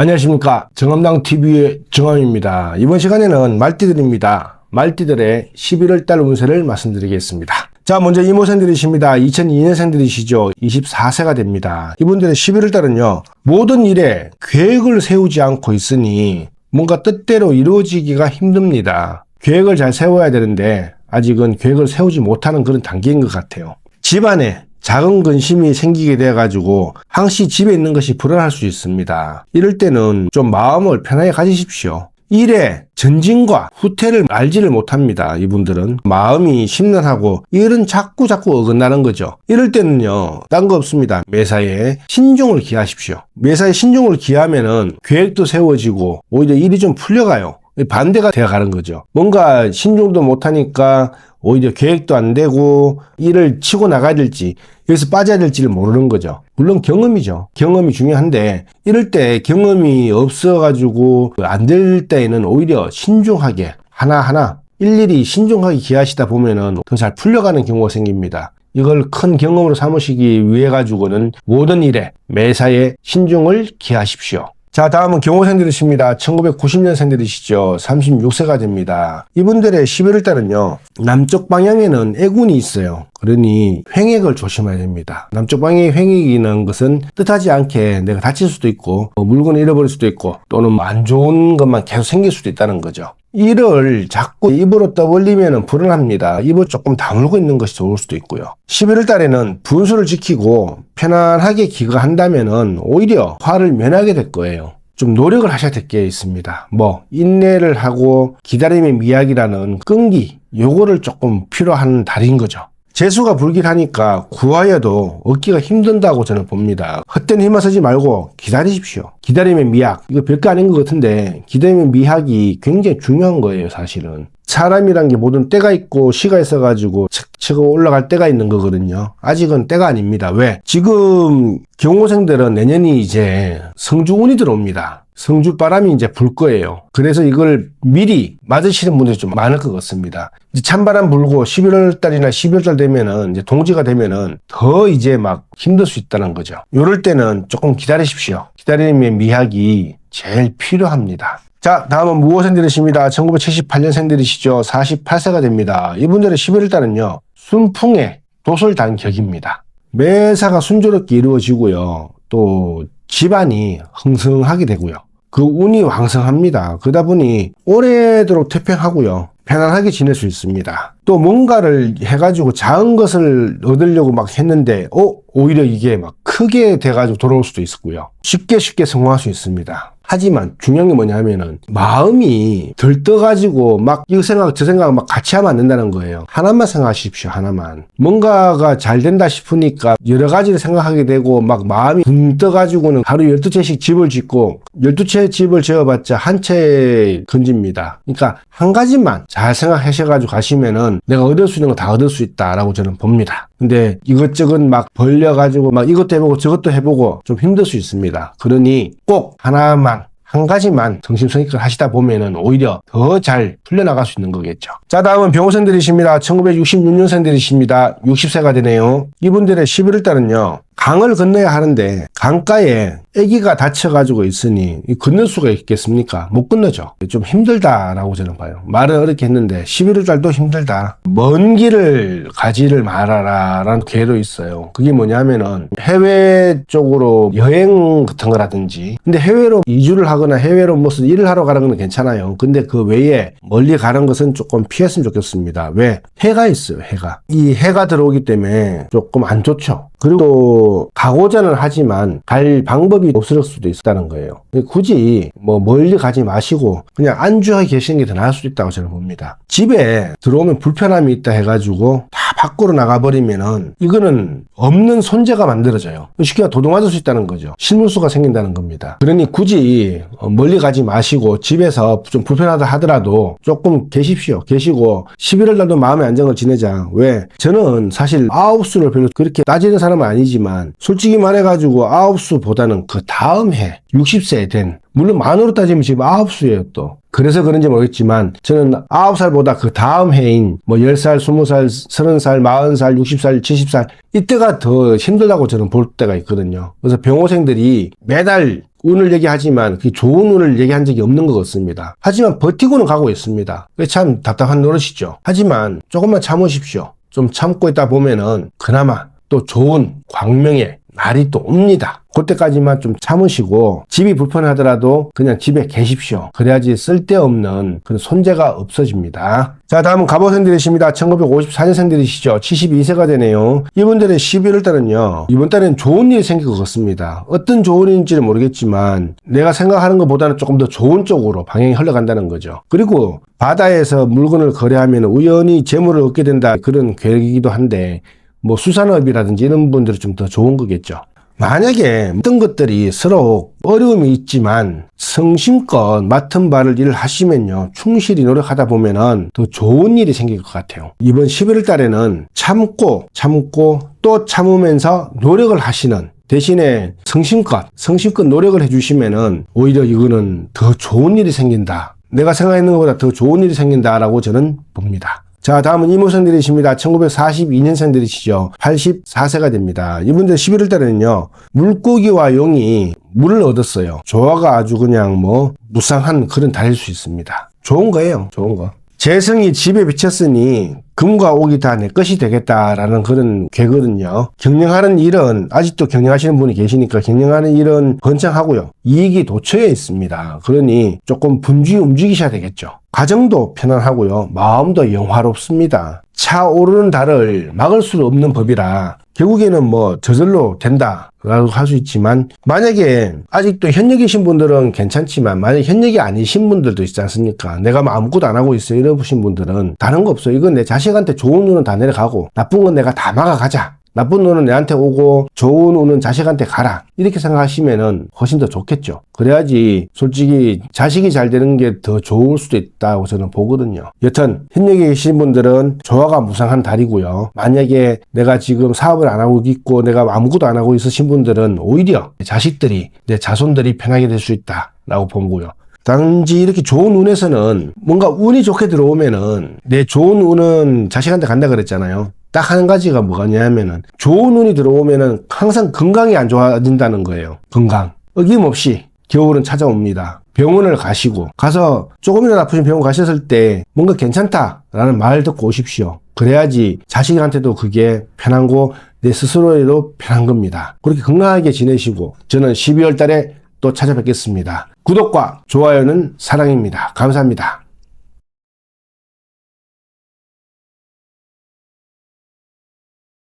안녕하십니까. 정엄당TV의 정엄입니다. 이번 시간에는 말띠들입니다. 말띠들의 11월달 운세를 말씀드리겠습니다. 자, 먼저 이모생들이십니다. 2002년생들이시죠. 24세가 됩니다. 이분들의 11월달은요, 모든 일에 계획을 세우지 않고 있으니 뭔가 뜻대로 이루어지기가 힘듭니다. 계획을 잘 세워야 되는데 아직은 계획을 세우지 못하는 그런 단계인 것 같아요. 집안에 작은 근심이 생기게 돼가지고 항시 집에 있는 것이 불안할 수 있습니다. 이럴 때는 좀 마음을 편하게 가지십시오. 일에 전진과 후퇴를 알지를 못합니다. 이분들은 마음이 심란하고 일은 자꾸 어긋나는 거죠. 이럴 때는요, 딴 거 없습니다. 매사에 신중을 기하십시오. 매사에 신중을 기하면은 계획도 세워지고 오히려 일이 좀 풀려가요. 반대가 되어가는 거죠. 뭔가 신중도 못하니까 오히려 계획도 안 되고 일을 치고 나가야 될지 여기서 빠져야 될지를 모르는 거죠. 물론 경험이죠. 경험이 중요한데 이럴 때 경험이 없어가지고 안 될 때에는 오히려 신중하게 하나하나 일일이 신중하게 기하시다 보면은 더 잘 풀려가는 경우가 생깁니다. 이걸 큰 경험으로 삼으시기 위해 가지고는 모든 일에 매사에 신중을 기하십시오. 자, 다음은 경호생들이십니다. 1990년생들이시죠. 36세가 됩니다. 이분들의 11월달은요, 남쪽 방향에는 애군이 있어요. 그러니 횡액을 조심해야 됩니다. 남쪽 방향에 횡액이 있는 것은 뜻하지 않게 내가 다칠 수도 있고 물건을 잃어버릴 수도 있고 또는 안 좋은 것만 계속 생길 수도 있다는 거죠. 이를 자꾸 입으로 떠벌리면 불안합니다. 입을 조금 다물고 있는 것이 좋을 수도 있고요. 11월 달에는 분수를 지키고 편안하게 기거한다면 오히려 화를 면하게 될 거예요. 좀 노력을 하셔야 될 게 있습니다. 인내를 하고 기다림의 미학이라는 끈기, 요거를 조금 필요한 달인 거죠. 재수가 불길하니까 구하여도 얻기가 힘든다고 저는 봅니다. 헛된 힘을 쓰지 말고 기다리십시오. 기다림의 미학, 이거 별거 아닌 것 같은데 기다림의 미학이 굉장히 중요한 거예요. 사실은 사람이란 게 모든 때가 있고 시가 있어가지고 척척 올라갈 때가 있는 거거든요. 아직은 때가 아닙니다. 왜? 지금 경호생들은 내년이 이제 성주운이 들어옵니다. 성주바람이 이제 불 거예요. 그래서 이걸 미리 맞으시는 분들이 좀 많을 것 같습니다. 이제 찬바람 불고 11월 달이나 12월 달 되면은 이제 동지가 되면은 더 이제 막 힘들 수 있다는 거죠. 요럴 때는 조금 기다리십시오. 기다림의 미학이 제일 필요합니다. 자, 다음은 무호생들이십니다. 1978년생들이시죠. 48세가 됩니다. 이분들의 11월 달은요, 순풍의 도솔단 격입니다. 매사가 순조롭게 이루어지고요. 또 집안이 흥성하게 되고요. 그 운이 왕성합니다. 그러다 보니 오래도록 태평하고요. 편안하게 지낼 수 있습니다. 또 뭔가를 해가지고 작은 것을 얻으려고 막 했는데 오히려 이게 막 크게 돼가지고 돌아올 수도 있었고요. 쉽게 성공할 수 있습니다. 하지만 중요한 게 뭐냐면은 마음이 들떠가지고 막 이 생각 저 생각 막 같이 하면 안 된다는 거예요. 하나만 생각하십시오. 하나만. 뭔가가 잘 된다 싶으니까 여러 가지를 생각하게 되고 막 마음이 붕 떠가지고는 하루 12채씩 집을 짓고 12채 집을 지어봤자 한 채 건집니다. 그러니까 한 가지만 잘 생각하셔가지고 가시면은 내가 얻을 수 있는 거 다 얻을 수 있다라고 저는 봅니다. 근데 이것저것 막 벌려가지고 막 이것도 해보고 저것도 해보고 좀 힘들 수 있습니다. 그러니 꼭 하나만 한 가지만 정심성의껏 하시다 보면은 오히려 더 잘 풀려나갈 수 있는 거겠죠. 자, 다음은 병호생들이십니다. 1966년생들이십니다. 60세가 되네요. 이분들의 11월 달은요, 강을 건너야 하는데 강가에 아기가 다쳐가지고 있으니 건널 수가 있겠습니까? 못 건너죠. 좀 힘들다라고 저는 봐요. 말은 어렵게 했는데 11월 달도 힘들다. 먼 길을 가지를 말아라 라는 궤도 있어요. 그게 뭐냐면은 해외 쪽으로 여행 같은 거라든지, 근데 해외로 이주를 하거나 해외로 무슨 일을 하러 가는 건 괜찮아요. 근데 그 외에 멀리 가는 것은 조금 피했으면 좋겠습니다. 왜? 해가 있어요. 해가. 이 해가 들어오기 때문에 조금 안 좋죠. 그리고 가고자는 하지만 갈 방법이 없을 수도 있다는 거예요. 굳이 멀리 가지 마시고 그냥 안주하게 계시는 게 더 나을 수도 있다고 저는 봅니다. 집에 들어오면 불편함이 있다 해가지고 다 밖으로 나가버리면은 이거는 없는 손재가 만들어져요. 쉽게 도둑맞을 수 있다는 거죠. 실물수가 생긴다는 겁니다. 그러니 굳이 멀리 가지 마시고 집에서 좀 불편하다 하더라도 조금 계십시오. 계시고 11월 달도 마음의 안정을 지내자. 왜? 저는 사실 아홉수를 별로 그렇게 따지는 사람은 아니지만 솔직히 말해가지고 아홉수보다는 그 다음 해 60세 된, 물론 만으로 따지면 지금 9수예요 또. 그래서 그런지 모르겠지만 저는 9살보다 그 다음 해인 10살, 20살, 30살, 40살, 60살, 70살 이때가 더 힘들다고 저는 볼 때가 있거든요. 그래서 병호생들이 매달 운을 얘기하지만 그 좋은 운을 얘기한 적이 없는 것 같습니다. 하지만 버티고는 가고 있습니다. 참 답답한 노릇이죠. 하지만 조금만 참으십시오. 좀 참고 있다 보면은 그나마 또 좋은 광명의 날이 또 옵니다. 그때까지만 좀 참으시고 집이 불편하더라도 그냥 집에 계십시오. 그래야지 쓸데없는 그런 손재가 없어집니다. 자, 다음은 갑오생들이십니다. 1954년생들이시죠. 72세가 되네요. 이분들의 11월 달은요, 이번 달엔 좋은 일이 생길 것 같습니다. 어떤 좋은 일인지는 모르겠지만 내가 생각하는 것보다는 조금 더 좋은 쪽으로 방향이 흘러간다는 거죠. 그리고 바다에서 물건을 거래하면 우연히 재물을 얻게 된다, 그런 계획이기도 한데 뭐 수산업이라든지 이런 분들은 좀 더 좋은 거겠죠. 만약에 어떤 것들이 서로 어려움이 있지만 성심껏 맡은 바를 일을 하시면요, 충실히 노력하다 보면은 더 좋은 일이 생길 것 같아요. 이번 11월 달에는 참고 또 참으면서 노력을 하시는 대신에 성심껏 노력을 해주시면은 오히려 이거는 더 좋은 일이 생긴다. 내가 생각했는 것보다 더 좋은 일이 생긴다라고 저는 봅니다. 자, 다음은 이모생들이십니다. 1942년생들이시죠. 84세가 됩니다. 이분들 11월 달에는요, 물고기와 용이 물을 얻었어요. 조화가 아주 그냥 뭐 무쌍한 그런 달일 수 있습니다. 좋은 거예요. 좋은 거. 재성이 집에 비쳤으니 금과 옥이 다 내 것이 되겠다라는 그런 괴거든요. 경영하는 일은, 아직도 경영하시는 분이 계시니까 경영하는 일은 번창하고요, 이익이 도처에 있습니다. 그러니 조금 분주히 움직이셔야 되겠죠. 가정도 편안하고요, 마음도 영화롭습니다. 차오르는 달을 막을 수 없는 법이라 결국에는 뭐 저절로 된다라고 할 수 있지만, 만약에 아직도 현역이신 분들은 괜찮지만 만약에 현역이 아니신 분들도 있지 않습니까? 내가 뭐 아무것도 안 하고 있어 이러신 분들은 다른 거 없어요. 이건 내 자식한테 좋은 운은 다 내려가고 나쁜 건 내가 다 막아가자. 나쁜 운은 내한테 오고 좋은 운은 자식한테 가라. 이렇게 생각하시면은 훨씬 더 좋겠죠. 그래야지 솔직히 자식이 잘 되는 게 더 좋을 수도 있다고 저는 보거든요. 여튼 현역에 계신 분들은 조화가 무상한 달이고요. 만약에 내가 지금 사업을 안 하고 있고 내가 아무것도 안 하고 있으신 분들은 오히려 자식들이, 내 자손들이 편하게 될 수 있다라고 보고요. 단지 이렇게 좋은 운에서는 뭔가 운이 좋게 들어오면은, 내 좋은 운은 자식한테 간다 그랬잖아요. 딱 한 가지가 뭐냐면은, 좋은 운이 들어오면은 항상 건강이 안 좋아진다는 거예요. 건강. 어김없이 겨울은 찾아옵니다. 병원을 가서 조금이라도 아프신 병원 가셨을 때 뭔가 괜찮다라는 말 듣고 오십시오. 그래야지 자식한테도 그게 편하고 내 스스로에도 편한 겁니다. 그렇게 건강하게 지내시고 저는 12월 달에 또 찾아뵙겠습니다. 구독과 좋아요는 사랑입니다. 감사합니다.